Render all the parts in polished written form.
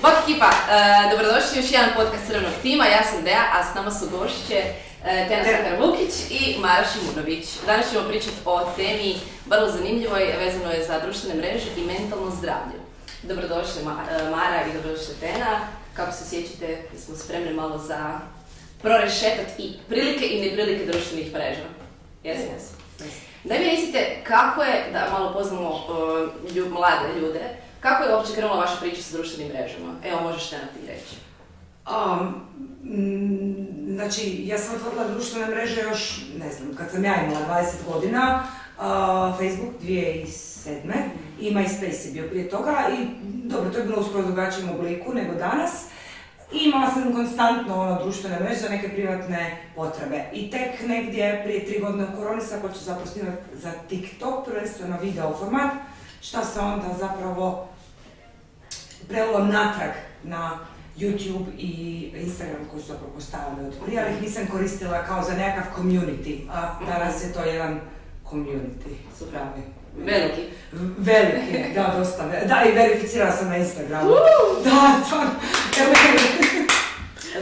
Bok ekipa, dobrodošli u još jedan podcast Crvenog tima, ja sam Dea, a s nama su gošće Tena Sakar-Vukić i Mara Šimunović. Danas ćemo pričati o temi vrlo zanimljivoj, vezano je za društvene mreže i mentalno zdravlje. Dobrodošli Mara i dobrodošli Tena. Kako se sjećate, smo spremni malo za prorešetat i prilike i neprilike društvenih mreža. Jesam? Daj mi recite kako je, da malo poznamo mlade ljude, kako je uopće krenula vaša priča sa društvenim mrežama? Evo, možeš Tena ti reći. Znači, ja sam otvorila društvene mreže još, ne znam, kad sam ja imala 20 godina, Facebook 2007. I MySpace je bio prije toga i dobro, to je bilo u skoro drugačijem obliku nego danas. I imala sam konstantno društvene mreže za neke privatne potrebe. I tek negdje prije 3 godine u koroni sam počela zapravo snimati za TikTok, prvenstveno video format, šta se onda zapravo prelilo natrag na YouTube i Instagram koji su zapravo postavili od prije, ali ih nisam koristila kao za nekakav community, a danas je to jedan community. Super. Veliki. Veliki, da, dosta. Da, i verificirala sam na Instagramu. Da, stvarno.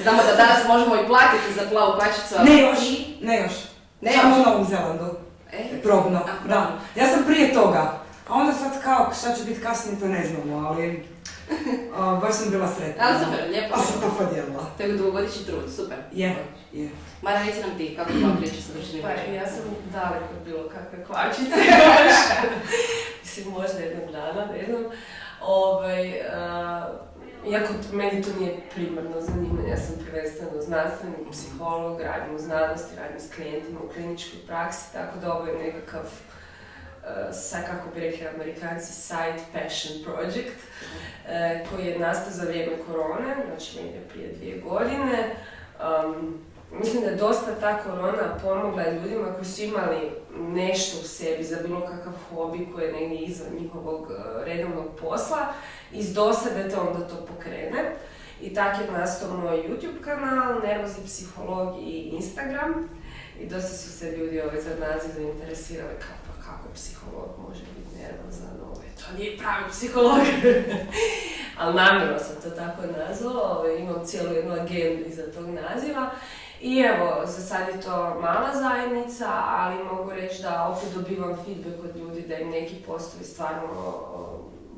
Znamo da danas možemo i platiti za plavu kvačicu, ali... Ne još. Samo u Novom Zelandu. Probno, da. Ja sam prije toga. A onda sad kao, šta će biti kasnije, to ne znamo, ali... baš sam bila sretna. Ali super, lijepo. A sam to podijelila. To je dugogodišnji trud, super. Je. Mara, reci nam ti, kako je tvoja priča sa društvenim mrežama? Ja sam daleko od bilo kakve kvačice. Mislim, možda jednog dana, ne znam. Iako meni to nije primarno zanimanje, ja sam prvenstveno znanstvenik, psiholog, radim u znanosti, radim s klijentima u kliničkoj praksi, tako da ovo je nekakav, kako bi rekli Amerikanci, side passion project, koji je nastao za vrijeme korone, znači negdje prije 2 godine. Mislim da je dosta ta korona pomogla ljudima koji su imali nešto u sebi za bilo kakav hobi koji je negdje izvan njihovog redovnog posla. Iz dosade to onda to pokrene. I tako je nastao moj YouTube kanal, Nervozni psiholog i Instagram. I dosta su se ljudi za naziv zainteresirali kako psiholog može biti nervozan, to nije pravi psiholog. Ali namjerno sam to tako nazvala, imam cijelu jednu agendu iza tog naziva. I evo, za sad je to mala zajednica, ali mogu reći da opet dobivam feedback od ljudi da im neki postoji stvarno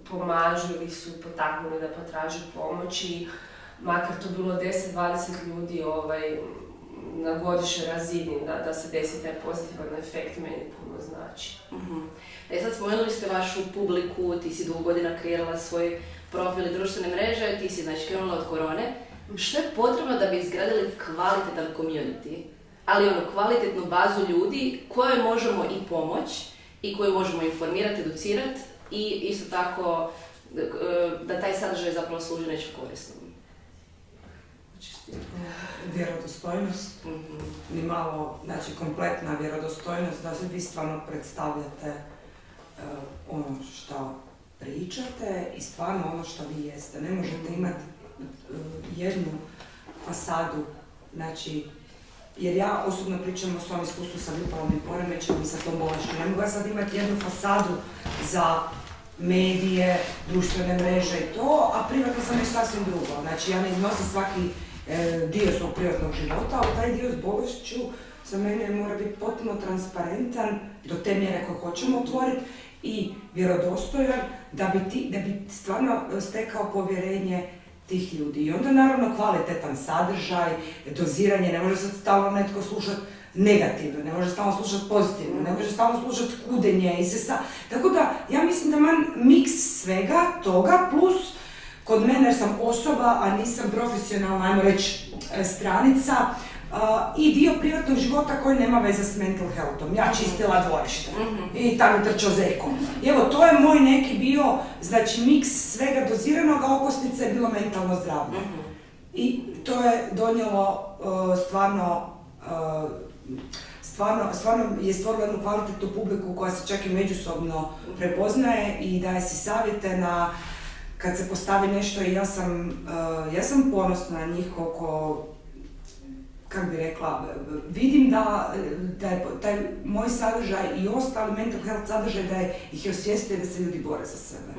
pomažu ili su potaknuli da potraže pomoć i makar to bilo 10-20 ljudi na godišnjoj razini da se desi taj pozitivan efekt, meni puno znači. Sad spomenuli ste vašu publiku, ti si dugo godina kreirala svoj profil i društvene mreže, ti si znači krenula od korone. Što je potrebno da bi izgradili kvalitetan community, ali kvalitetnu bazu ljudi koje možemo i pomoći i koje možemo informirati, educirati i isto tako da taj sadržaj zapravo služi nečem korisnom? Vjerodostojnost, ni malo, znači kompletna vjerodostojnost, da se vi stvarno predstavljate ono što pričate i stvarno ono što vi jeste. Ne možete imati jednu fasadu, znači, jer ja osobno pričam o svom iskustvu sa bipolarnim poremećajem i sa tom bolešću. Ne mogu ja sad imati jednu fasadu za medije, društvene mreže i to, a privatno sam nešto sasvim drugo. Znači, ja ne iznosim svaki dio svog privatnog života, ali taj dio s bolešću za mene mora biti potpuno transparentan do te mjere koje hoćemo otvoriti i vjerodostojan da bi stvarno stekao povjerenje tih ljudi. I onda naravno kvalitetan sadržaj, doziranje, ne može sad stalno netko slušati negativno, ne može stalno slušati pozitivno, ne može stalno slušati kudenje i Tako da, ja mislim da imam miks svega toga, plus kod mene jer sam osoba, a nisam profesionalna, ajmo reći, stranica, i dio privatnog života koji nema veze s mental healthom. Ja čistila dvorište i tamo trčao zekom. I evo, to je moj neki bio, znači, miks svega doziranog, a okosnica je bilo mentalno zdravlje. I to je donijelo stvarno je stvorilo jednu kvalitetnu publiku koja se čak i međusobno prepoznaje i daje si savjete kad se postavi nešto i ja sam ponosna na njih koliko, kako bi rekla, vidim da je taj moj sadržaj i ostali mental health sadržaj da ih je osvijestio da se ljudi bore za sebe.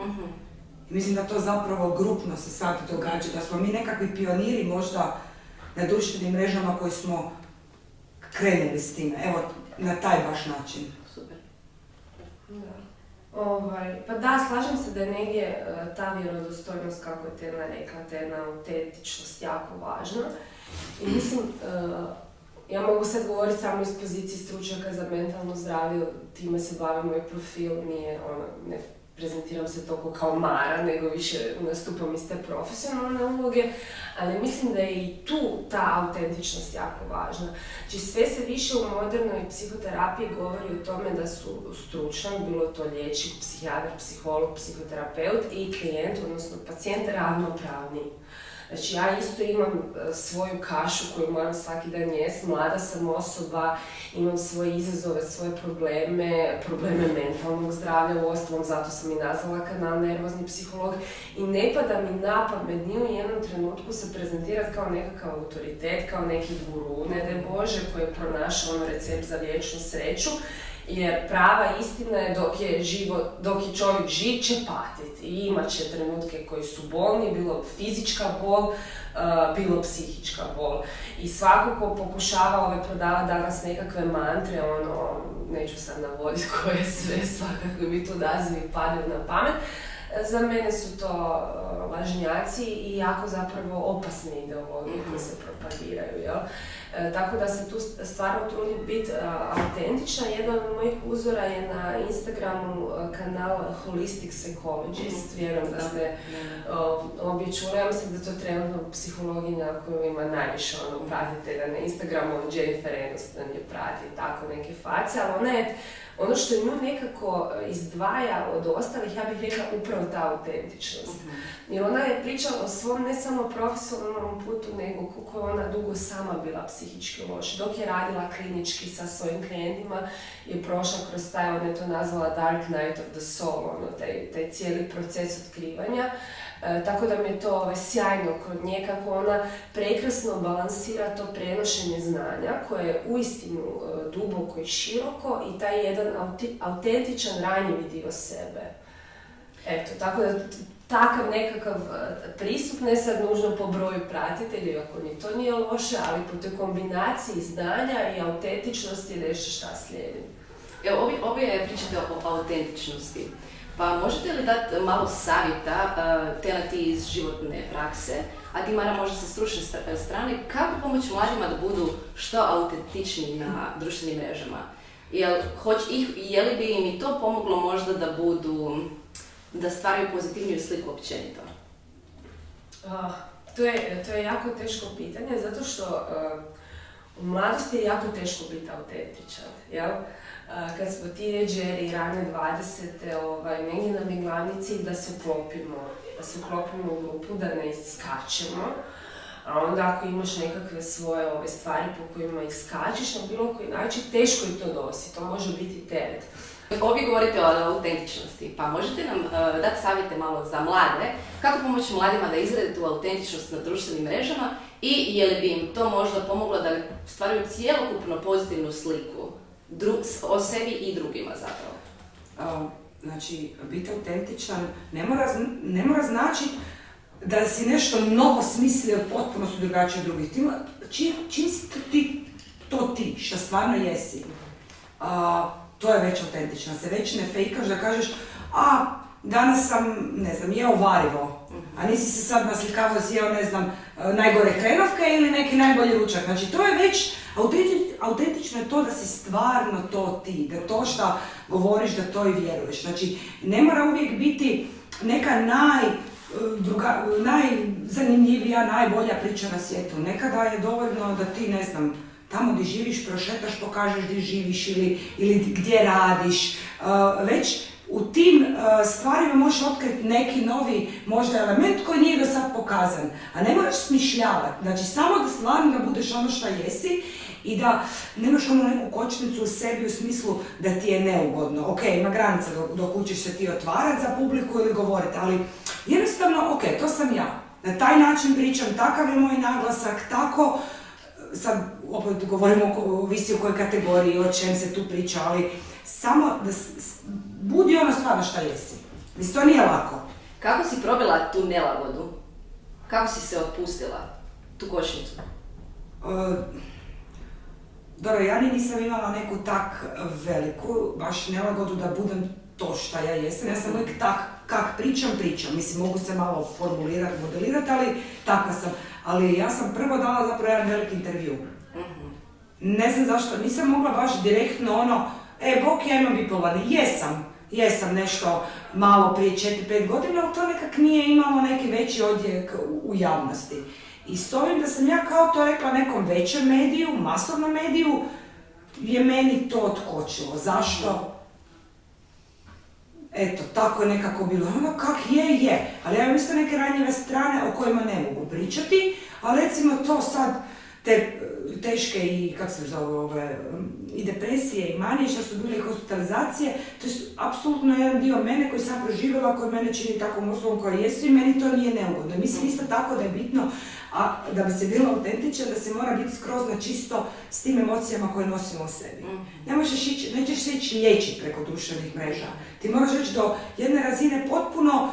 I mislim da to zapravo grupno se sad događa, da smo mi nekakvi pioniri možda na društvenim mrežama koji smo krenuli s time, evo, na taj baš način. Super. Da. Pa da, slažem se da je negdje ta vjerodostojnost, kako je Tena rekla, ta jedna autentičnost jako važna. I mislim, ja mogu sad govoriti samo iz pozicije stručnjaka za mentalno zdravlje, time se bavim, moj profil nije, ne prezentiram se toliko kao Mara, nego više nastupam iz te profesionalne uloge, ali mislim da je i tu ta autentičnost jako važna. Znači sve se više u modernoj psihoterapiji govori o tome da su stručan, bilo to liječnik, psihijatar, psiholog, psihoterapeut i klijent, odnosno pacijent ravnopravni. Znači ja isto imam svoju kašu koju moram svaki dan jesti, mlada sam osoba, imam svoje izazove, svoje probleme mentalnog zdravlja, uostalom zato sam i nazvala kanal Nervozni psiholog i ne pada mi na pamet ni u jednom trenutku se prezentirati kao nekakav autoritet, kao neki guru, ne daj Bože, koji je pronašao recept za vječnu sreću. Jer prava istina je dok je čovjek živ će patiti i imat će trenutke koji su bolni, bilo fizička bol, bilo psihička bol. I svako ko pokušava prodavati danas nekakve mantre, neću sad navoditi koje sve svakako mi tu nazivi padaju na pamet, za mene su to lažnjaci i jako zapravo opasne ideologije koje se propagiraju, jel? Tako da se tu stvarno trudim biti autentična. Jedan od mojih uzora je na Instagramu kanal Holistic Psychologist. Vjerujem da ste obje čuli. Ja mislim da to trenutno psihologinja koju ima najviše pratite da na Instagramu Jennifer Aniston je prati tako neke face, ali ona je ono što nju nekako izdvaja od ostalih, ja bih rekla upravo ta autentičnost. Jer ona je pričala o svom ne samo profesionalnom putu, nego koliko je ona dugo sama bila psihički loša. Dok je radila klinički sa svojim klijentima, je prošla kroz taj, ona je to nazvala Dark Night of the Soul, taj cijeli proces otkrivanja. Tako da mi je to sjajno kod nje, kako ona prekrasno balansira to prenošenje znanja koje je uistinu duboko i široko i taj jedan autentičan ranjivi dio sebe. Eto, tako da takav nekakav pristup, ne sad nužno po broju pratitelja, ako ni to nije loše, ali po toj kombinaciji znanja i autentičnosti je nešto šta slijedi. Evo, ovdje pričate o autentičnosti. Pa možete li dati malo savjeta, Tena ti iz životne prakse, a ti Mara možda sa stručne strane, kako pomoći mladima da budu što autentičniji na društvenim mrežama? Je li bi im i to pomoglo možda da stvaraju pozitivniju sliku općenito? To je jako teško pitanje, zato što u mladosti je jako teško biti autentičan, jel? Kad smo tineđeri, rane 20. Negdje nam je glavni cilj da se uklopimo u grupu, da ne iskačemo. A onda ako imaš nekakve svoje stvari po kojima iskačeš, na bilo koji način teško je to nositi, to može biti teret. Ovdje govorite o autentičnosti, pa možete nam dati savjete malo za mlade, kako pomoći mladima da izrade tu autentičnost na društvenim mrežama i je li bi im to možda pomoglo da stvaraju cjelokupno pozitivnu sliku o sebi i drugima zapravo? Znači, biti autentičan ne mora značiti da si nešto novo smislio, potpuno su drugačije od drugih. Čim si ti to ti, što stvarno jesi, to je već autentično. Se već ne fejkaš da kažeš, danas sam, jeo varivo, a nisi se sad naslikavao si jeo, najgore hrenovke ili neki najbolji ručak. Znači, to je već autentično je to da si stvarno to ti, da to što govoriš, da to i vjeruješ. Znači, ne mora uvijek biti neka najzanimljivija, najbolja priča na svijetu. Nekada je dovoljno da ti, tamo gdje živiš, prošetaš, pokažeš gdje živiš ili gdje radiš. Već u tim stvarima možeš otkriti neki novi možda element koji nije do sad pokazan. A ne moraš smišljavati. Znači, samo da stvarno da budeš ono što jesi i da nemaš neku kočnicu u sebi u smislu da ti je neugodno. Ok, ima granica dok učiš se ti otvarati za publiku ili govoriti, ali jednostavno, ok, to sam ja. Na taj način pričam, takav je moj naglasak, tako, sad opet govorimo visi u kojoj kategoriji, o čem se tu priča, ali samo da budi ono stvarno šta jesi. Mislim, to nije lako. Kako si probila tu nelagodu? Kako si se otpustila tu kočnicu? Dobro, ja nisam imala neku tak veliku, baš nelagodu da budem to šta ja jesam. Ja sam uvijek tak, kak pričam. Mislim, mogu se malo formulirati, modelirati, ali takva sam. Ali ja sam prvo dala zapravo jedan veliki intervju. Ne znam zašto, nisam mogla baš direktno bok, ja imam bipolani. Jesam nešto malo prije 4-5 godina, ali to nekak nije imalo neki veći odjek u javnosti. I s ovim da sam ja kao to rekla nekom većem mediju, masovnom mediju, je meni to otkočilo. Zašto? Eto, tako je nekako bilo. Kak je. Ali ja imam isto neke ranjive strane o kojima ne mogu pričati, a recimo to sad, te teške i, kak se zove, i depresije i manije što su bile i hospitalizacije, to je apsolutno jedan dio mene koji sam proživjela, koji mene čini takvom osobom koja jesu i meni to nije neugodno. Mislim isto tako da je bitno, a da bi se bilo autentičan, da se mora biti skroz na čisto s tim emocijama koje nosimo u sebi. Nećeš se ići liječiti preko društvenih mreža. Ti moraš reći do jedne razine potpuno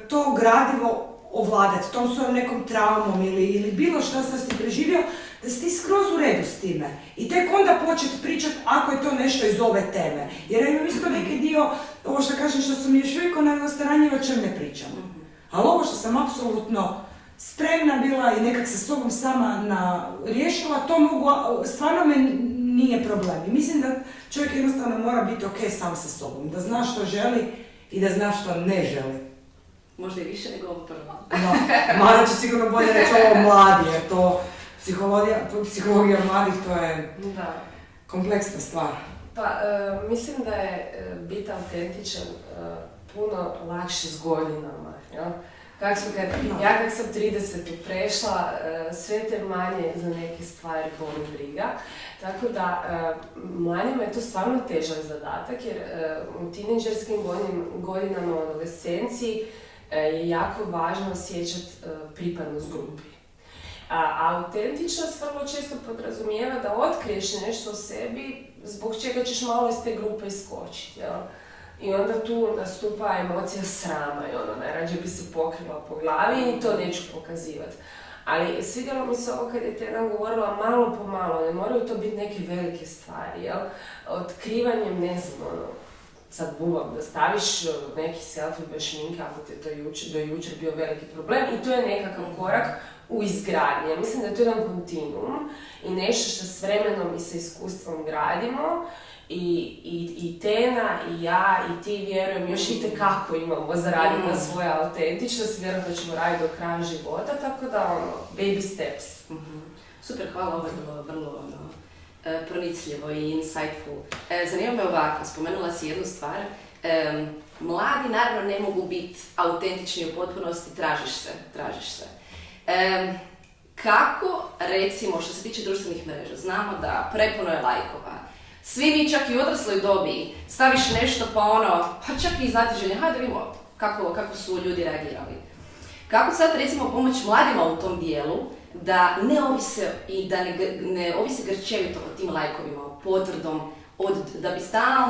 to gradivo ovladati, tom svojom nekom traumom ili bilo što sam si preživio, da si ti skroz u redu s time. I tek onda početi pričati ako je to nešto iz ove teme. Jer ja imam isto neki dio, ovo što kažem, što sam još uvijek onako staranije, o čem ne pričam. Ali ovo što sam apsolutno spremna bila i nekak sa sobom sama riješila, to mogu, stvarno me nije problem. I mislim da čovjek jednostavno mora biti ok sam sa sobom, da zna što želi i da zna što ne želi. Možda i više nego ovo prvo. No, Mara će sigurno bolje reći ovo mladi, jer to psihologija mladih, to je kompleksna stvar. Pa, mislim da je biti autentičan puno lakše s godinama, jel? Ja kak sam 30 prešla, sve te manje za neke stvari boli briga, tako da mladima je to stvarno težak zadatak, jer u tinejdžerskim godinama u adolescenciji je jako važno osjećati pripadnost grupi. A autentičnost vrlo često podrazumijeva da otkriješ nešto o sebi zbog čega ćeš malo iz te grupe iskočiti, jel? I onda tu nastupa emocija srama i najrađe bi se pokrila po glavi i to neću pokazivati. Ali svidjelo mi se ovo kad je Tena govorila malo po malo, ne moraju to biti neke velike stvari, jel? Otkrivanjem, ne znam, sad buvam, da staviš neki selfie bez šminke, ako te to do jučer bio veliki problem i to je nekakav korak u izgradnji. Ja mislim da je to jedan kontinuum i nešto što s vremenom i sa iskustvom gradimo. I Tena, i ja, i ti vjerujem, još itekako imamo za raditi na svoju autentičnost, vjerujem da ćemo raditi do kraja života, tako da baby steps. Super, hvala, ovo je bilo vrlo pronicljivo i insightful. Zanima me ovako, spomenula si jednu stvar, mladi naravno ne mogu biti autentični u potpunosti, tražiš se. Kako, recimo, što se tiče društvenih mreža, znamo da prepuno je lajkova, svi mi čak i u odrasloj dobi staviš nešto pa čak i znatiželje, hajde vidimo kako su ljudi reagirali. Kako sad recimo pomoći mladima u tom dijelu da ne ovise i da ne ovise grčevito o tim lajkovima, potvrdom, da bi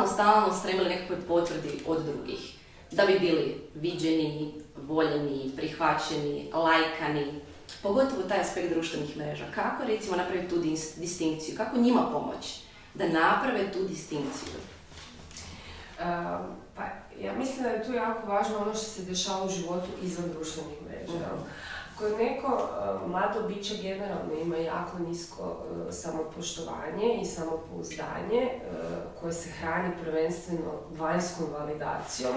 stalno stremili nekakvoj potvrdi od drugih. Da bi bili viđeni, voljeni, prihvaćeni, lajkani, pogotovo taj aspekt društvenih mreža. Kako recimo napraviti tu distinkciju, kako njima pomoći da naprave tu distinkciju? Pa ja mislim da je tu jako važno ono što se dešava u životu izvan društvenih mreža. Ako je neko mlado biće generalno ima jako nisko samopoštovanje i samopouzdanje koje se hrani prvenstveno vanjskom validacijom,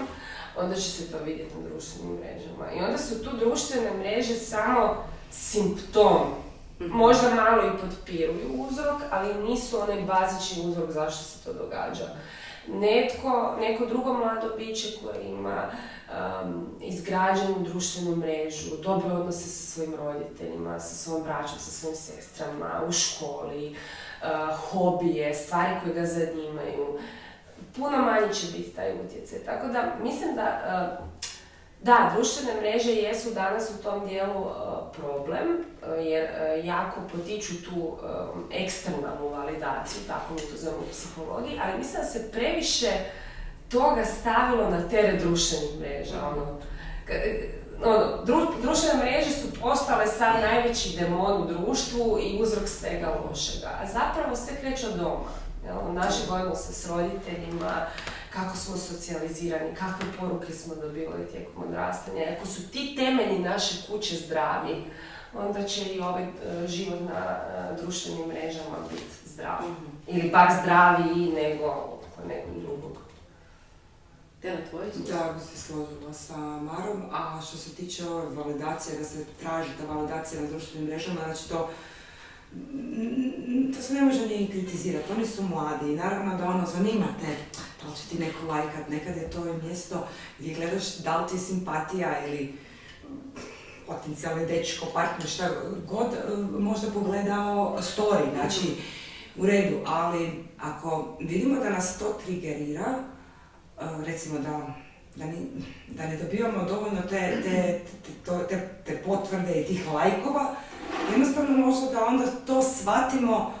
onda će se to vidjeti na društvenim mrežama. I onda su tu društvene mreže samo simptom. Možda malo i potpiruju uzrok, ali nisu onaj bazični uzrok zašto se to događa. Neko drugo mlado biće koje ima izgrađenu društvenu mrežu, dobre odnose sa svojim roditeljima, sa svojom braćom, sa svojim sestrama, u školi, hobije, stvari koje ga zanimaju. Puno manje će biti taj utjecaj. Tako da mislim da, društvene mreže jesu danas u tom dijelu problem, jer jako potiču tu eksternalnu validaciju, tako mi to zovemo u psihologiji, ali mislim da se previše toga stavilo na teret društvenih mreža. društvene mreže su postale sad najveći demon u društvu i uzrok svega lošega. A zapravo sve kreće od doma. Našeg odnosa s roditeljima, kako smo socijalizirani, kakve poruke smo dobivali tijekom odrastanja. Ako su ti temelji naše kuće zdravi, onda će i ovaj život na društvenim mrežama biti zdrav. Ili bar zdraviji nego nekog drugog. Tena, tvoj izgled? Da, bi se složila sa Marom, a što se tiče ove validacije, da se traži ta validacija na društvenim mrežama, znači to se ne može ni kritizirati, oni su mladi i naravno da zanima te, da li će ti neko lajkat, nekad je to mjesto gdje gledaš da li ti je simpatija ili potencijalni dečko, partner, šta god možda pogledao story, znači u redu, ali ako vidimo da nas to trigerira, recimo da ne dobivamo dovoljno te potvrde i tih lajkova, jednostavno možda da onda to shvatimo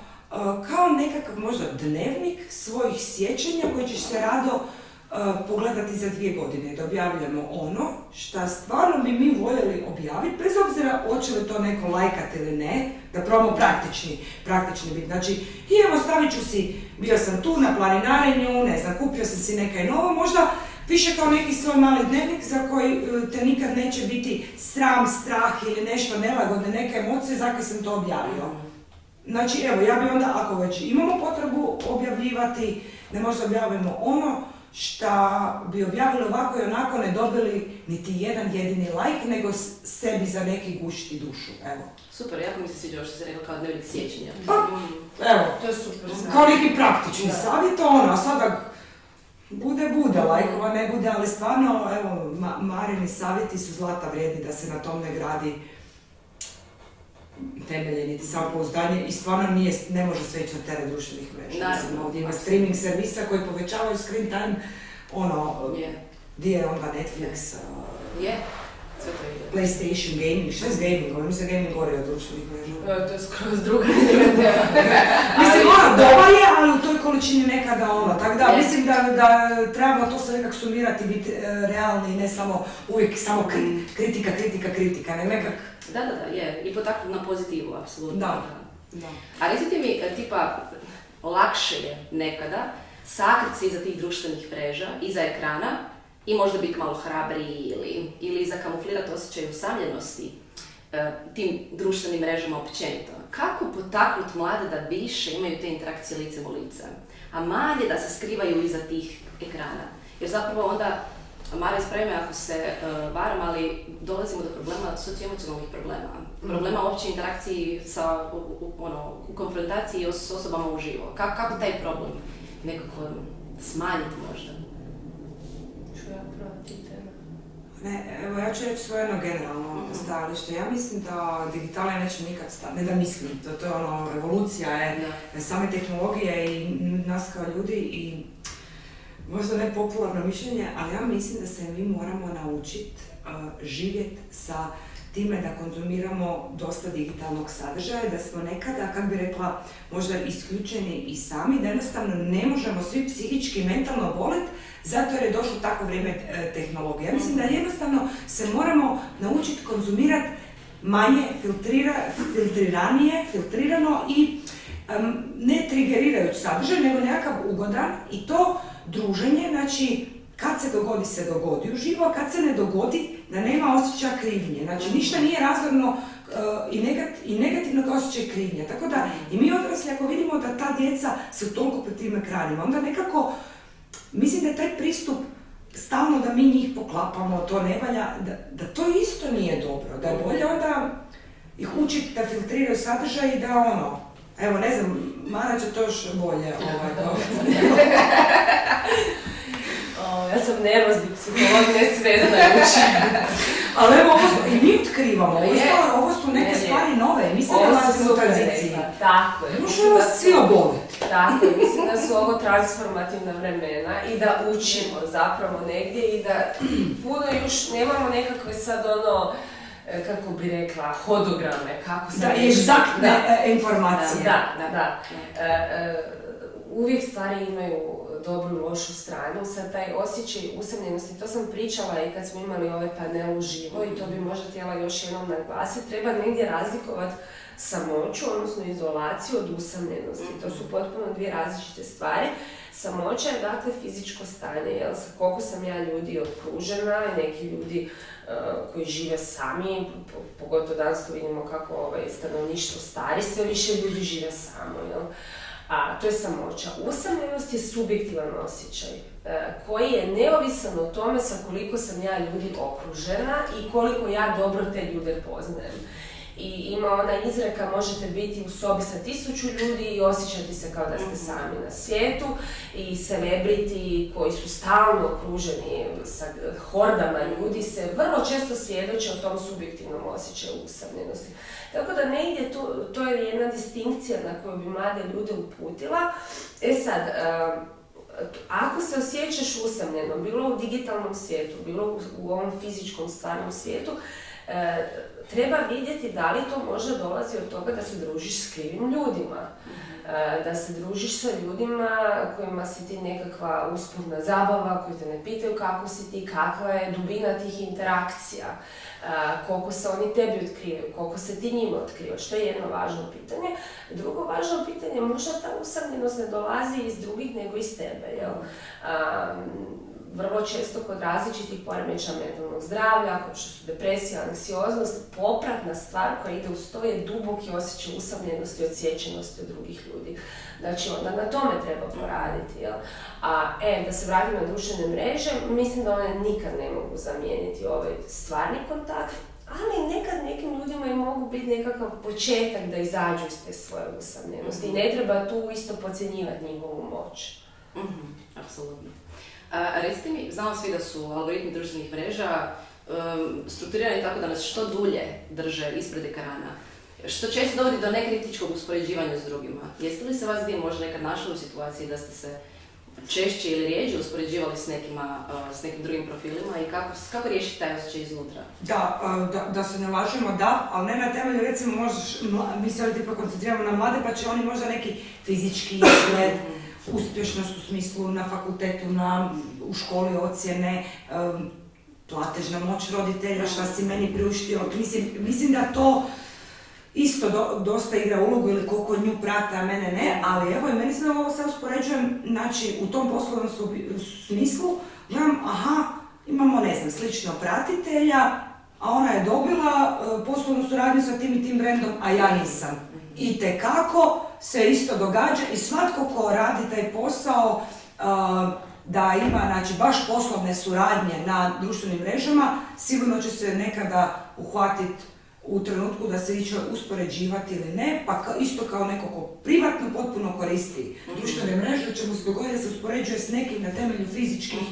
kao nekakav možda dnevnik svojih sjećanja koji ćeš se rado pogledati za 2 godine, da objavljamo ono što stvarno bi mi voljeli objaviti, bez obzira hoće li to neko lajkat ili ne, da probamo praktični biti. Znači, i evo stavit ću si, bio sam tu na planinarenju, ne znam, kupio sam si nekaj novo, možda više kao neki svoj mali dnevnik za koji te nikad neće biti sram, strah ili nešto nelagodne, neke emocije za koje sam to objavio. Znači, evo, ja bi onda, ako već imamo potrebu objavljivati, da možda objavimo ono što bi objavili ovako i onako ne dobili niti jedan jedini lajk, nego sebi za neki gušiti dušu, evo. Super, jako mi se sviđa što si rekla kao dnevnik sjećanja. Pa, evo, to je super. Kao neki praktični savjet, a sada bude, lajkova ne bude, ali stvarno, evo, Marini savjeti su zlata vrijedni da se na tom ne gradi temelje, niti samopouzdanje i stvarno ne može sve ići na teret društvenih mreža. Mislim, ovdje ima streaming servisa koji povećavaju screen time, gdje je onda Netflix, PlayStation, gaming, šta je s gamingom? Mislim, gaming gore od društvenih mreža. To je skroz druga tema. Mislim, dobar je, ali u toj količini nekada tako da, mislim da trebamo to sve nekak sumirati, biti realni i ne samo uvijek samo kritika, nego nekak... Da, je. I potaknuti na pozitivu, apsolutno. Da. A recite mi, tipa, lakše je nekada sakriti se iza tih društvenih mreža, iza ekrana i možda biti malo hrabriji ili zakamuflirati osjećaj usamljenosti tim društvenim mrežama općenito. Kako potaknuti mlade da više imaju te interakcije licem u lice, a manje da se skrivaju iza tih ekrana? Jer zapravo onda, Mara ispravi me ako se varam, ali dolazimo do problema, socioemocionalnih problema. Problema uopće interakciji u konfrontaciji s osobama uživo. Kako taj problem nekako smanjiti možda? Ću ja pratiti. Ne, evo ja ću reći svoje generalno stajalište. Ja mislim da digitalija neće nikad stati, ne da mislim, to je revolucija je same tehnologije i nas kao ljudi i možda ne popularno mišljenje, ali ja mislim da se mi moramo naučiti živjeti sa time da konzumiramo dosta digitalnog sadržaja, da smo nekada, kako bi rekla, možda isključeni i sami, da jednostavno ne možemo svi psihički i mentalno boliti zato jer je došlo tako vrijeme tehnologije. Ja mislim da jednostavno se moramo naučiti konzumirati manje, filtrirano i ne trigerirajući sadržaj, nego nekakav ugodan i to druženje, znači kad se dogodi uživo, a kad se ne dogodi da nema osjećaja krivnje. Znači ništa nije razorno i negativnog osjećaja krivnje. Tako da i mi odrasli ako vidimo da ta djeca su toliko pred tim ekranima, onda nekako mislim da je taj pristup stalno da mi njih poklapamo, to ne valja, da to isto nije dobro. Da je bolje onda ih učiti da filtriraju sadržaj i da evo ne znam, Mara će to još bolje Ja sam nervozni psiholog, ne sve znajući. Ali evo, i mi otkrivamo, ovo su neke stvari nove, mi se nalazimo u tranziciji. Tako je. Možemo vas svi oboliti. Tako je, mislim da su ovo transformativna vremena i da učimo zapravo negdje i da puno još nemamo nekakve sad kako bi rekla, hodograme, kako se... Da, egzaktne informacije. Da. Uvijek stvari imaju dobru i lošu stranu. Sad taj osjećaj usamljenosti, to sam pričala i kad smo imali ovaj panel uživo i to bi možda htjela još jednom naglasiti, treba negdje razlikovati samoću, odnosno izolaciju od usamljenosti. To su potpuno dvije različite stvari. Samoća je dakle fizičko stanje, jel, koliko sam ja ljudi okružena i neki ljudi koji žive sami, pogotovo danas to vidimo kako stanovništvo stari, sve više ljudi žive samo, jel? A to je samoća. Usamljenost je subjektivan osjećaj koji je neovisan o tome sa koliko sam ja ljudi okružena i koliko ja dobro te ljude poznajem. I ima ona izreka, možete biti u sobi sa 1000 ljudi i osjećati se kao da ste sami na svijetu, i celebrity koji su stalno okruženi sa hordama ljudi se vrlo često svjedoče o tom subjektivnom osjećaju usamljenosti. Tako da ne ide, to je jedna distinkcija na koju bi mlade ljude uputila. Sad, ako se osjećaš usamljeno, bilo u digitalnom svijetu, bilo u ovom fizičkom stvarnom svijetu, treba vidjeti da li to možda dolazi od toga da se družiš s krivim ljudima. Da se družiš sa ljudima kojima si ti nekakva usputna zabava, koji te ne pitaju kako si ti, kakva je dubina tih interakcija, koliko se oni tebi otkrivaju, koliko se ti njima otkrivaš. To je jedno važno pitanje. Drugo važno pitanje, možda ta usamljenost ne dolazi iz drugih nego iz tebe, jel? Vrlo često kod različitih poremećaja mentalnog zdravlja, kao što su depresija, anksioznost, popratna stvar koja ide uz to je duboki osjećaj usamljenosti i odsječenosti od drugih ljudi. Znači, onda na tome treba poraditi, jel? Da se vratim na društvene mreže, mislim da one nikad ne mogu zamijeniti ovaj stvarni kontakt, ali nekad nekim ljudima i mogu biti nekakav početak da izađu iz te svoje usamljenosti i ne treba tu isto podcjenjivati njihovu moć. Apsolutno. Recite mi, znamo svi da su algoritmi društvenih mreža strukturirani tako da nas što dulje drže ispred ekrana, što često dovodi do nekritičkog uspoređivanja s drugima. Jeste li se vas gdje možda nekad našli u situaciji da ste se češće ili rijeđe uspoređivali s nekim drugim profilima i kako riješiti taj osjećaj iznutra? Da se ne lažemo, da, ali ne na temelju, recimo, mi se ovdje koncentriramo na mlade, pa će oni možda neki fizički izgled, uspješnost u smislu na fakultetu, u školi ocjene, platežna moć roditelja, šta si meni priuštio. Mislim da to isto dosta igra ulogu ili koliko nju prate, a mene ne, ali evo i meni se ovo sad uspoređujem, znači u tom poslovnom smislu, gledam, imamo, ne znam, slično pratitelja, a ona je dobila poslovnu suradnju sa tim i tim brendom, a ja nisam. I tekako se isto događa i svatko ko radi taj posao da ima, znači, baš poslovne suradnje na društvenim mrežama, sigurno će se nekada uhvatiti u trenutku da se iće uspoređivati ili ne, pa isto kao neko ko privatno potpuno koristi društvene mreže, će mu se dogoditi da se uspoređuje s nekim na temelju fizičkih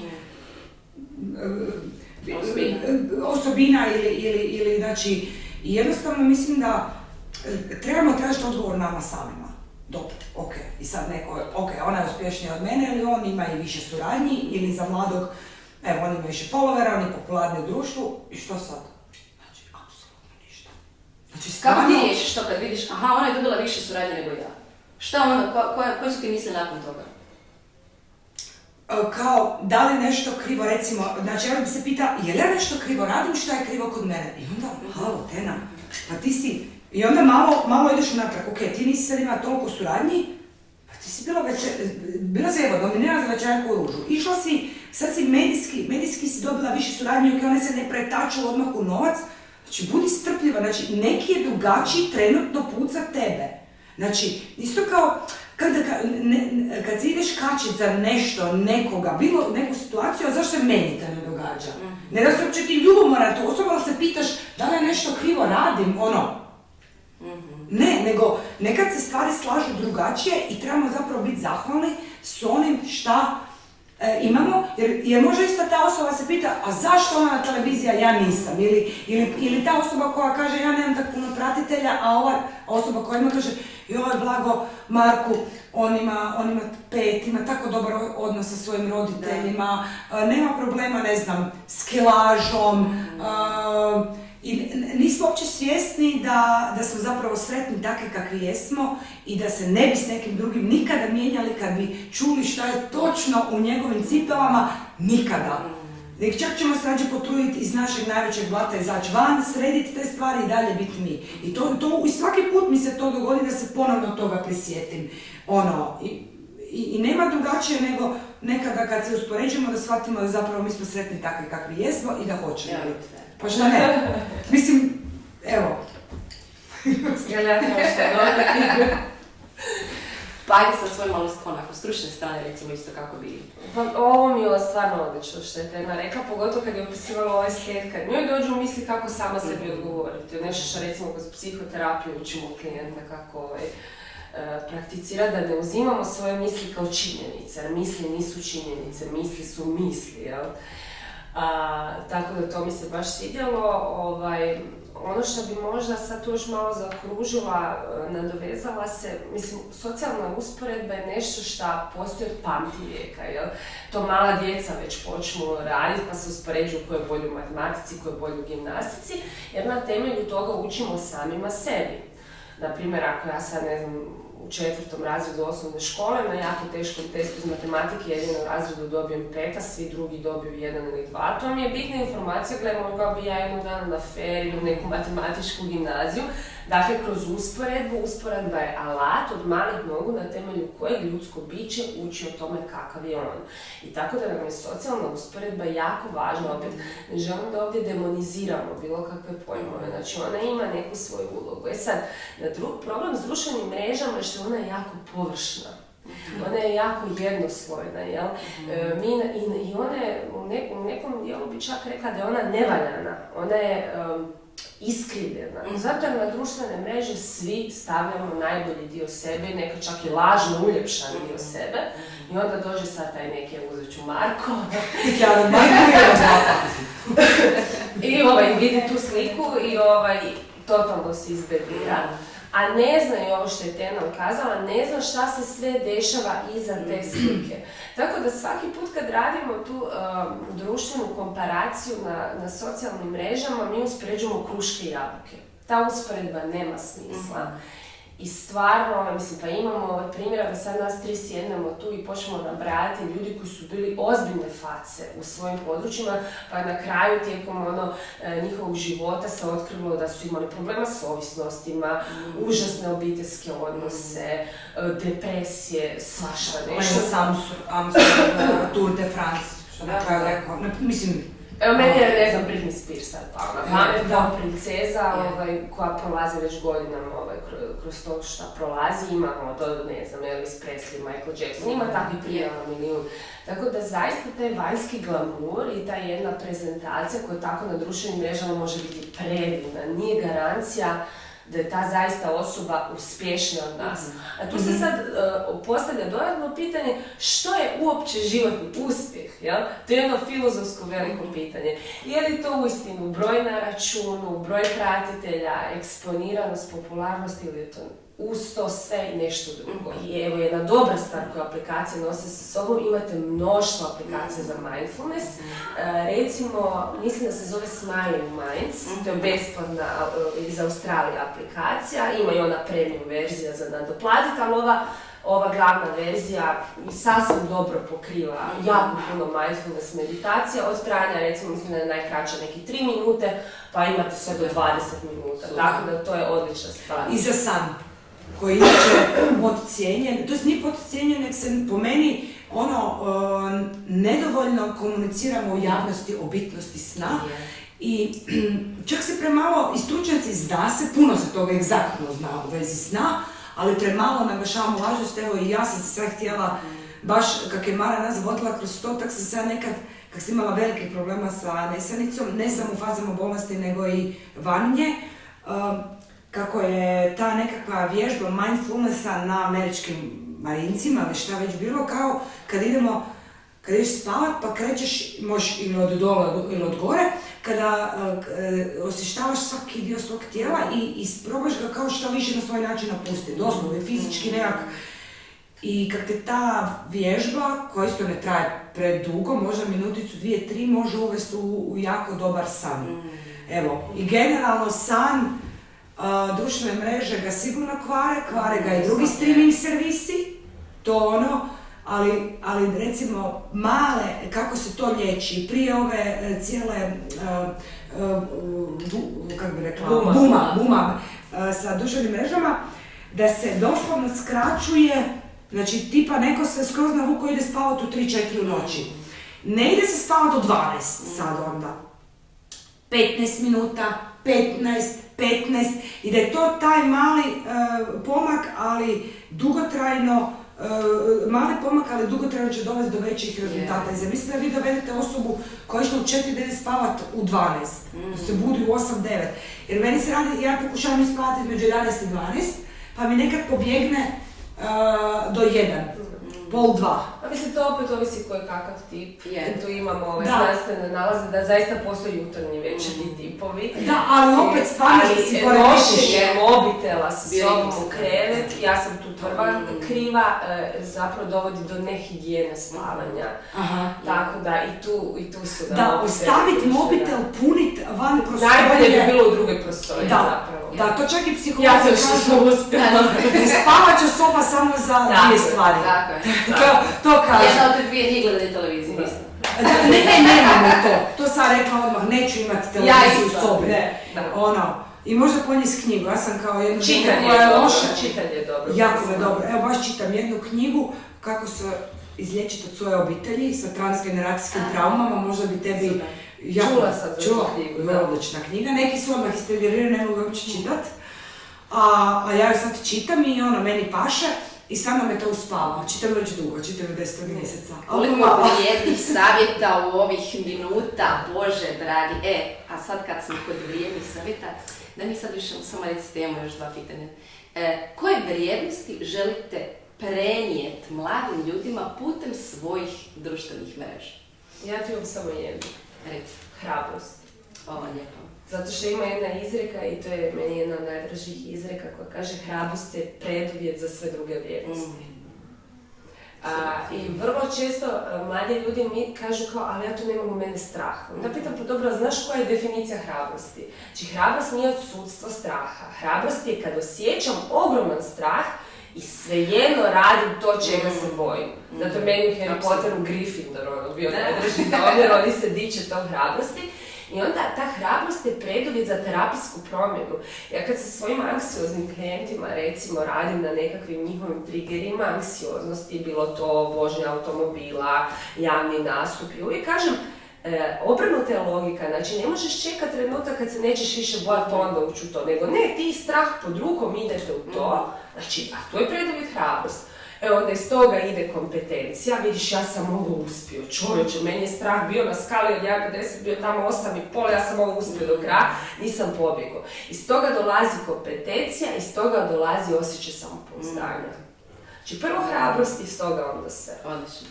osobina ili znači, jednostavno mislim da trebamo tražiti odgovor nama samima. Dobro, i sad neko, ona je uspješnija od mene, ili on ima i više suradnji, ili za mladog, evo, on ima više followera, on je popularni u društvu, i što sad? Znači, apsolutno ništa. Znači, kako ti riješiš to kad vidiš, ona je dobila više suradnje nego ja? Šta onda, koje su ti misle nakon toga? Kao, da li nešto krivo, recimo, znači, ja bi se pita, je li ja nešto krivo radim, šta je krivo kod mene? I onda, halo, Tena, pa ti si. I onda malo ideš unatrag, ti nisi sad imala toliko suradnji, pa ti si bila zeva, dominirala za večeraku u ružu. Išla si, sad si medijski si dobila više suradnje, one se ne pretaču odmah u novac. Znači, budi strpljiva, znači, neki je drugačiji trenutno put za tebe. Znači, isto kao, kad si ideš kačit za nešto, nekoga, bilo neku situaciju, a zašto se meni to ne događa? Ne da se uopće ti ljubomora tu osoba, ali se pitaš da li nešto krivo radim, Ne, nego nekad se stvari slažu drugačije i trebamo zapravo biti zahvalni s onim šta imamo, jer možda ista ta osoba se pita, a zašto ona na televiziji, a ja nisam, ili ta osoba koja kaže ja nemam tako puno pratitelja, a ova osoba koja ima kaže joj blago Marku, on ima 5, ima tako dobar odnos sa svojim roditeljima, nema problema, ne znam, s kilažom, I nismo uopće svjesni da smo zapravo sretni takvi kakvi jesmo i da se ne bi s nekim drugim nikada mijenjali kad bi čuli šta je točno u njegovim cipelama, nikada. Nek čak ćemo se rađe potruditi iz našeg najvećeg blata izaći van, srediti te stvari i dalje biti mi. I i svaki put mi se to dogodi da se ponovno toga prisjetim. I nema drugačije nego nekada kad se uspoređujemo da shvatimo da zapravo mi smo sretni takvi kakvi jesmo i da hoćemo biti. Pa šta ne? Mislim, evo. Pa ajde sa svoj malo onako stručne strane, recimo isto kako bi... Pa ovo mi je stvarno odlično što je Tena rekla, pogotovo kad je opisivala ovaj slijed, kad njoj dođu u misli kako sama sebi odgovoriti. Nešto što recimo kroz psihoterapiju učimo klijenta kako prakticira da ne uzimamo svoje misli kao činjenice, jer misli nisu činjenice, misli su misli, jel? Tako da to mi se baš svidjelo. Ono što bi možda sad tu još malo zaokružila, nadovezala se, mislim, socijalna usporedba je nešto što postoji od pamtivijeka, jel? To mala djeca već počnu raditi pa se uspoređuju ko je bolji u matematici, ko je bolji u gimnastici, jer na temelju toga učimo samima sebi. Naprimjer, ako ja sad, ne znam, u 4. razredu osnovne škole na jako teškom testu iz matematike jedino u razredu dobijem 5, a svi drugi dobiju 1 ili 2. To mi je bitna informacija, gledamo kao bi ja jednog dana na fer ili u neku matematičku gimnaziju. Dakle, kroz usporedba je alat od malih nogu na temelju kojeg ljudsko biće uči o tome kakav je on. I tako da nam je socijalna usporedba jako važna. Opet, ne želim da ovdje demoniziramo bilo kakve pojmove. Znači, ona ima neku svoju ulogu. Sad, problem s društvenim mrežama je što ona je jako površna. Ona je jako jednoslojna, jel? I ona je, u nekom dijelu bi čak rekla da je ona nevaljana. Ona je iskrivljena. Zato na društvene mreže svi stavljamo najbolji dio sebe, neka čak i lažno uljepšan dio sebe. I onda dođe sad taj neki, uzet ću Marko. I vidi tu sliku i totalno se izbedira. A ne zna i ovo što je Tena ukazala, ne zna šta se sve dešava iza te slike. Tako da svaki put kad radimo tu društvenu komparaciju na socijalnim mrežama, mi uspoređujemo kruške i jabuke. Ta usporedba nema smisla. I stvarno, mislim, pa imamo primjera da sad nas 3 sjednemo tu i počnemo nabrajati ljudi koji su bili ozbiljne face u svojim područjima, pa na kraju tijekom njihovog života se otkrilo da su imali problema s ovisnostima, užasne obiteljske odnose, depresije, svašta nešto. Amsterdam, Tour de France, što na kraju rekao, mislim... Evo, meni je, ne znam, Britney Spears sad pao na pamet, kao princeza koja prolazi već godinama kroz to šta prolazi, imamo to, ne znam, Elvis Presley, Michael Jackson, ima takvih prijava milijun. Tako da zaista taj vanjski glamur i ta jedna prezentacija koja tako na društvenim mrežama može biti predivna, nije garancija da je ta zaista osoba uspješnija od nas. A tu se sad postavlja dodatno pitanje što je uopće životni uspjeh, jel? To je jedno filozofsko veliko pitanje. Je li to uistinu broj na računu, broj pratitelja, eksponiranost, popularnost ili je to uz to sve nešto drugo? I evo jedna dobra stvar koju aplikacije nose sa sobom, imate mnoštvo aplikacija za mindfulness. Recimo, mislim da se zove Smiling Minds, to je besplatna iz Australije aplikacija, ima i ona premium verzija za nadoplatiti, ali ova glavna verzija sasvim dobro pokriva jako puno mindfulness meditacija, od trajanja, recimo, mislim da je najkraća neki 3 minute, pa imate sve do 20 minuta, tako da to je odlična stvar. I za san, koji je podcijenjen, to nije podcijenjen, nek se po meni nedovoljno komuniciramo u javnosti o bitnosti sna. I čak se premalo, i stručnjaci zna se, puno se toga egzaktno zna u vezi sna, ali premalo naglašavamo važnost. Evo i ja sam se sve htjela, baš kak je Mara nas vodila kroz to, tak sam se nekad, kak sam imala velikih problema sa nesanicom, ne samo u fazama bolesti, nego i van nje, kako je ta nekakva vježba mindfulnessa na američkim marincima, ili šta već bilo, kao kad ideš spavat pa krećeš, možeš ili od dole ili od gore, kada osještavaš svaki dio svog tijela i probaš ga kao što više na svoj način napustiti, doslovno fizički nekak. I kad te ta vježba, koja isto ne traje predugo, možda minuticu, 2-3, može uvesti u jako dobar san. Evo, i generalno san, društvene mreže ga sigurno kvare ga i drugi streaming servisi, to ono, ali recimo male, kako se to liječi, prije ove cijele, kako bi rekla, buma sa društvenim mrežama, da se doslovno skraćuje, znači tipa neko se skroz navuko ide spavati u 3-4 u noći. Ne ide se spavati do 12 sad onda. 15 minuta, 15 i da je to taj mali pomak, ali dugotrajno, dugotrajno će dovesti do većih rezultata. I zamislite da vi dovedete osobu koja je išla u 4 ide spavati u 12, da se budi u 8-9. Jer meni se radi, ja pokušavam ispavati između 11 i 12, pa mi nekad pobjegne do 1, pol 2. A mislim, to opet ovisi koji kakav tip. Tu imamo znanstvene nalaze da zaista postoji jutarnji večernji tipovi. Da, ali opet stvarno što si poremešiš. Nošenje mobitela sa sobom u krevet, ja sam tu prva kriva, zapravo dovodi do nehigijene spavanja. Tako da i tu su da ostaviti mobitel, punit van prostorije. Najbolje bi bilo u drugoj prostoriji zapravo. Da, to čak i psiholozi kažu. Ja sam što sam uspjela. Spavaća soba samo za dvije stvari. Tako je. To kaže. Jedna od te dvije nije gledali televiziju, isto. Nemamo to. To sam rekla odmah, neću imati televiziju u sobi. I možda ponijeti knjigu, ja sam kao jednu knjigu koja je loša. Čitanje je dobro. Jako je dobro. Evo baš čitam jednu knjigu kako se izliječiti od svoje obitelji sa transgeneracijskim traumama, možda bi tebi... Čula sam za tu knjigu. Odlična knjiga, neki su odmah istregerirani, ne mogu uopće čitati. A ja ju sad čitam i meni paše i samo me to uspava. Čitam već dugo, čitam 10. mjeseca. Koliko vrijednih savjeta u ovih minuta, Bože dragi. A sad kad smo kod vrijednih savjeta, da mi sad više samo recite, imamo još 2 pitanja. Koje vrijednosti želite prenijeti mladim ljudima putem svojih društvenih mreža? Ja ti imam samo jednu. Reci. Hrabrost. Ovo lijepo. Zato što ima jedna izreka i to je meni jedna od najdražih izreka koja kaže hrabrost je preduvjet za sve druge vrijednosti. I vrlo često mladi ljudi mi kažu kao, ali ja tu nemam u mene strah. Onda pitam, pa dobro, znaš koja je definicija hrabrosti? Znači, hrabrost nije odsudstvo straha. Hrabrost je kad osjećam ogroman strah i svejedno radim to čega se bojim. Zato meni u Harry Potteru Gryffindor bio najdraži domjer, oni se diče tom hrabrosti. I onda ta hrabrost je preduvjet za terapijsku promjenu. Ja kad sa svojim anksioznim klijentima recimo radim na nekakvim njihovim triggerima anksioznosti, bilo to vožnja automobila, javni nastup, i uvijek kažem, obrnuta je logika, znači ne možeš čekati trenutak kad se nećeš više bojati pa onda ući u to, nego ne, ti strah pod rukom idete u to, znači, a to je preduvjet hrabrost. Onda iz toga ide kompetencija, vidiš, ja sam ovo uspio, čovječe, meni je strah bio na skali od 1,50, bio tamo 8,5, ja sam ovo uspio do kraja, nisam pobjegao. Iz toga dolazi kompetencija, iz toga dolazi osjećaj samopouzdanja. Znači prvo hrabrost, iz toga onda sve. Odlično.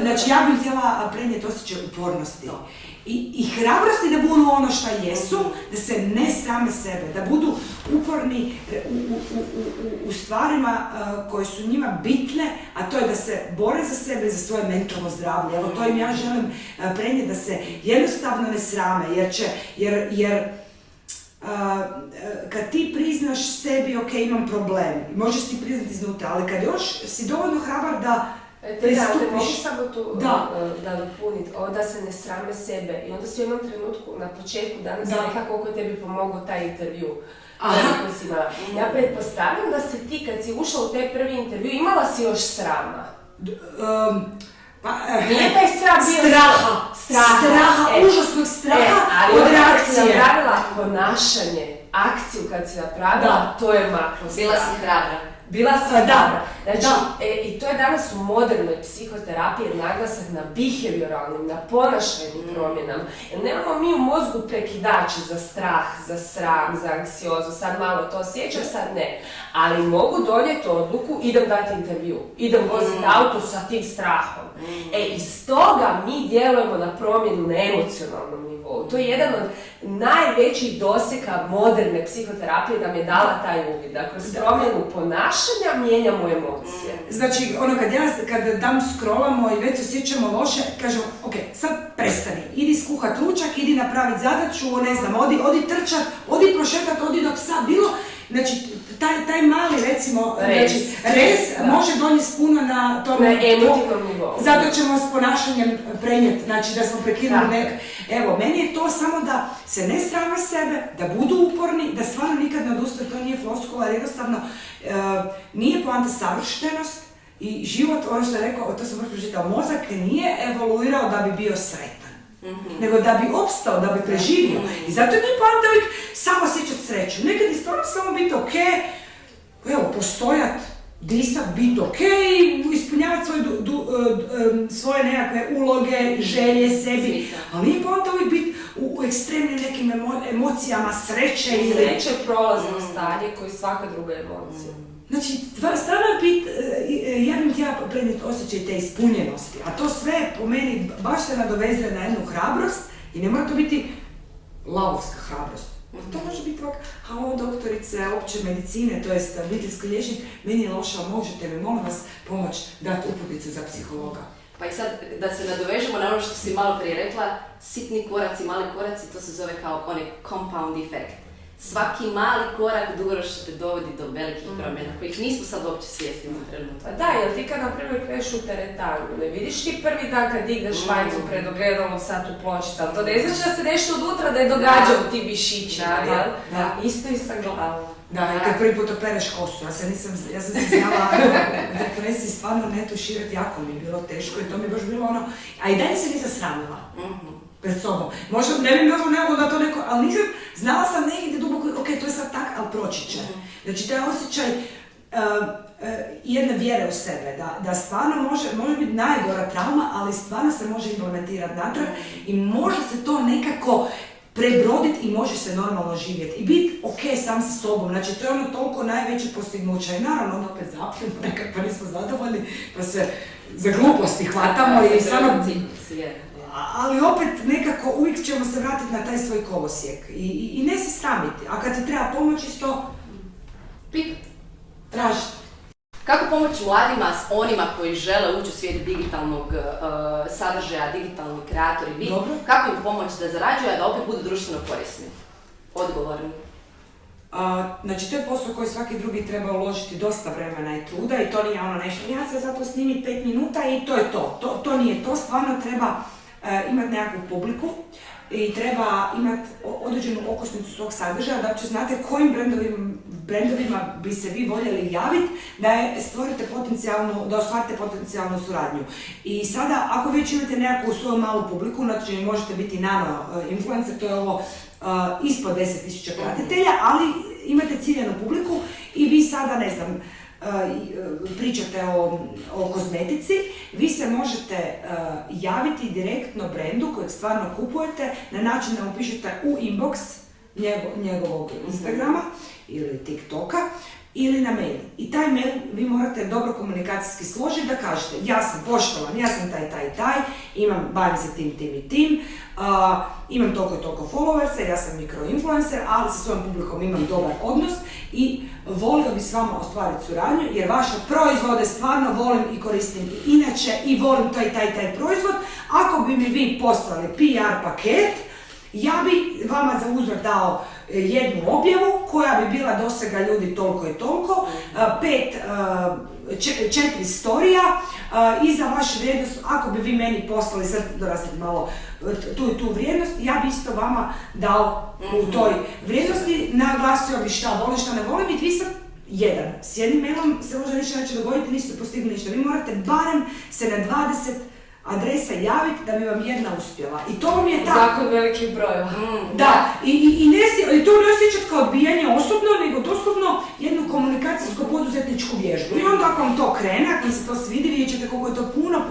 Znači ja bih htjela prenijeti osjećaj upornosti i hrabrosti da budu ono što jesu, da se ne same sebe, da budu uporni u stvarima koje su njima bitne, a to je da se bore za sebe i za svoje mentalno zdravlje. Evo to im ja želim prenijeti, da se jednostavno ne srame, jer kad ti priznaš sebi, ok, imam problem, možeš si priznati iznutra, ali kad još si dovoljno hrabar da pristupiš... Mogu samo tu da dopuniti, da se ne srame sebe i onda si u jednom trenutku na početku danas rekla koliko je tebi pomogao taj intervju. Ja pretpostavljam da si ti kad si ušla u taj prvi intervju imala si još srama. Nije taj sram bio straha, užasnog straha od reakcije. Ali kad si napravila ponašanje, akciju kad si napravila, to je maklo strah. Bila si hrabra. Bila sam dobra. Znači, i to je danas u modernoj psihoterapiji naglasak na behavioralnim, na ponašajnim promjenama. Jer nemamo mi u mozgu prekidače za strah, za sram, za anksiozu, sad malo to osjećam, sad ne. Ali mogu donijeti odluku, idem dati intervju, idem voziti auto sa tim strahom. Iz toga mi djelujemo na promjenu na emocionalnom nivou. To je jedan od najvećih dosega moderne psihoterapije da mi je dala taj uvid. Da kroz promjenu ponašanja mijenjamo emocije. Znači, kad dam scrollamo i već se osjećamo loše, kažem, ok, sad prestani, idi skuhat ručak, idi napraviti zadaću, ne znam, odi trčat, odi prošetat, odi do psa, bilo. Znači, taj mali, recimo, rez može donijeti puno na tom emotivnom nivou. Zato ćemo s ponašanjem prenijeti, znači da smo prekinuli Evo, meni je to samo da se ne srame sebe, da budu uporni, da stvarno nikad ne odustaju, to nije floskula, jer jednostavno nije poanta savršenost i život, ono što je rekao, to sam pročitao, mozak nije evoluirao da bi bio sretan. Nego da bi opstao, da bi preživio. I zato nije poanta uvijek samo osjećati sreću. Nekad je stvarno samo biti ok, evo, postojat, disat, biti ok, ispunjavati svoje nekakve uloge, želje sebi. Ali nije poanta uvijek biti u ekstremnim nekim emocijama sreće. Sreće je prolazno stanje koji svaka druga emocija. Znači, stvarno ja bih htjela prenijeti osjećaj te ispunjenosti, a to sve po meni baš se nadovezuje na jednu hrabrost i ne mora to biti lavovska hrabrost. To može biti ovak, halo doktorice opće medicine, to jest obiteljski liječnik, meni je loša, možete mi, molim vas, pomoć dati uputnicu za psihologa. Pa i sad, da se nadovežemo na ono što si malo prije rekla, sitni koraci, mali koraci, to se zove kao onaj compound effect. Svaki mali korak dugoročno te dovodi do velikih promjena, kojih nismo sad uopće svjesni u trenutku. Pa da, jer ti kad, na primjer, kreneš u teretanu, ne vidiš ti prvi dan kad digneš majicu pred ogledalom sad u pločicu, ali to ne znači da se nešto od utra da je događao ti mišićima, jel? Da. Isto i sa glavom. Da, i kad prvi put opereš kosu, ja sam se znala u depresiji stvarno ne tuširati, jako mi je bilo teško i to mi je baš bilo ono, a i dalje se nisam sramila. Pred sobom. Možda ne bi bilo nego da to neko, ali nisam, znala sam negdje duboko, ok, to je sad tak, ali proći će. Znači, taj osjećaj jedne vjere u sebe, da stvarno može biti najgora trauma, ali stvarno se može implementirati natrag i može se to nekako prebroditi i može se normalno živjeti i biti ok sam sa sobom. Znači, to je ono toliko najveće postignuće i naravno onda opet zapljeno, nekak pa nismo zadovoljni, pa se za gluposti hvatamo i samo... Ali opet nekako uvijek ćemo se vratiti na taj svoj kolosijek i ne se sramiti, a kad ti treba pomoć isto pitati, tražiti. Kako pomoći mladima s onima koji žele ući u svijet digitalnog sadržaja, digitalni kreatori biti? Kako im pomoći da zarađuju, a da opet budu društveno korisni, odgovorni? Znači, to je posao koji svaki drugi treba uložiti dosta vremena i truda i to nije ono nešto, ja se zato snimim 5 minuta i to je to. To nije to, stvarno treba imati nekakvu publiku i treba imati određenu okosnicu svog sadržaja da uopće znate kojim brendovima bi se vi voljeli javiti da ostvarite potencijalnu suradnju. I sada, ako već imate nekakvu svoju malu publiku, znači možete biti nano influencer, to je ovo ispod 10.000 pratitelja, ali imate ciljanu publiku i vi sada, ne znam, pričate o kozmetici, vi se možete javiti direktno brendu kojeg stvarno kupujete na način da mu pišete u inbox njegovog Instagrama ili TikToka ili na mail. I taj mail vi morate dobro komunikacijski složiti da kažete ja sam poštovan, ja sam taj, bavim se tim i tim, imam toliko i toliko followersa, ja sam mikroinfluencer, ali sa svojom publikom imam dobar odnos i volio bi s vama ostvariti suradnju jer vaše proizvode stvarno volim i koristim i inače i volim taj proizvod. Ako bi mi vi poslali PR paket, ja bi vama za uzvrat dao jednu objavu koja bi bila dosega ljudi toliko i toliko, 4 storija i za vašu vrijednost, ako bi vi meni poslali, sad dorastiti malo tu i tu vrijednost, ja bi isto vama dao u toj vrijednosti, naglasio bi šta volim, šta ne volim i vi sad s jednim mailom se možda ništa neće dogoditi, niste postigli ništa. Vi morate barem se na 20 adresa javiti da bi vam jedna uspjela. I to vam je tako. Zakon velikih brojeva. Da, i to ne osjećati kao odbijanje osobno, nego doslovno jednu komunikacijsko-poduzetničku vježbu. I onda ako vam to krene, ako vam se to svidi, vidjet ćete koliko je to puno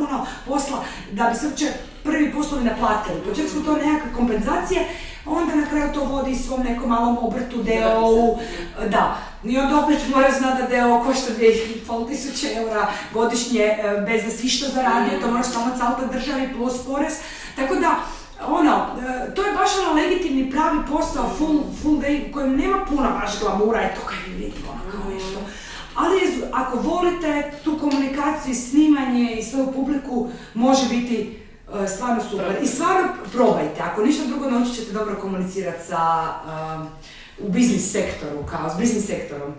posla da bi se uopće prvi poslovi naplatili. Počet su to nekakve kompenzacije, onda na kraju to vodi svom nekom malom obrtu, DO-u, da. I onda opet mora znati da DO košta 2.500 eura godišnje bez da svi što zaradio, to moraš samo caltati državi plus porez. Tako da, to je baš legitimni pravi posao, full day, u kojem nema puno baš glamura i to kaj vi vidimo, kao nešto. Ali ako volite tu komunikaciju i snimanje i svoju publiku, može biti stvarno super. I stvarno probajte, ako ništa drugo naučit ćete dobro komunicirati u biznis sektoru, kao s biznis sektorom.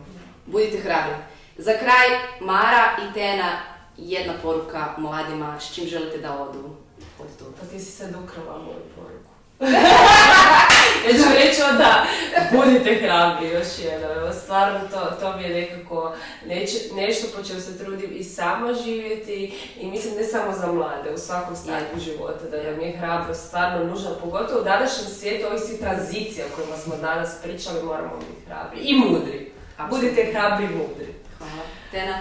Budite hrabri. Za kraj, Mara i Tena, jedna poruka mladima s čim želite da odu od toga. Pa ti si sad ukrala moju poruku. Ja ću reći da budite hrabri još jedno. Stvarno to mi je nekako nešto po čemu se trudim i sama živjeti i mislim ne samo za mlade, u svakom stadiju života, da nam je hrabrost stvarno nužna, pogotovo u današnjem svijetu, ovih svih tranzicija o kojima smo danas pričali, moramo biti hrabri i mudri. Budite hrabri i mudri. Hvala. Tena?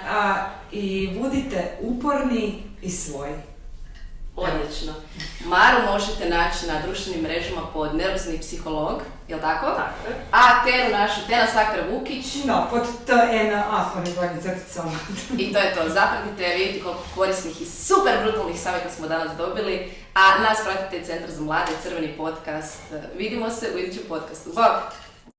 I budite uporni i svoji. Odlično. Maru možete naći na društvenim mrežama pod Nervozni psiholog, jel tako? Tako je. A Tenu našu, Tena Sakar-Vukić. No, pod TNA smo negledni crticama. I to je to. Zapratite, vidite koliko korisnih i super brutalnih savjeta smo danas dobili. A nas pratite Centar za mlade, Crveni podcast. Vidimo se u idućem podcastu. Bog!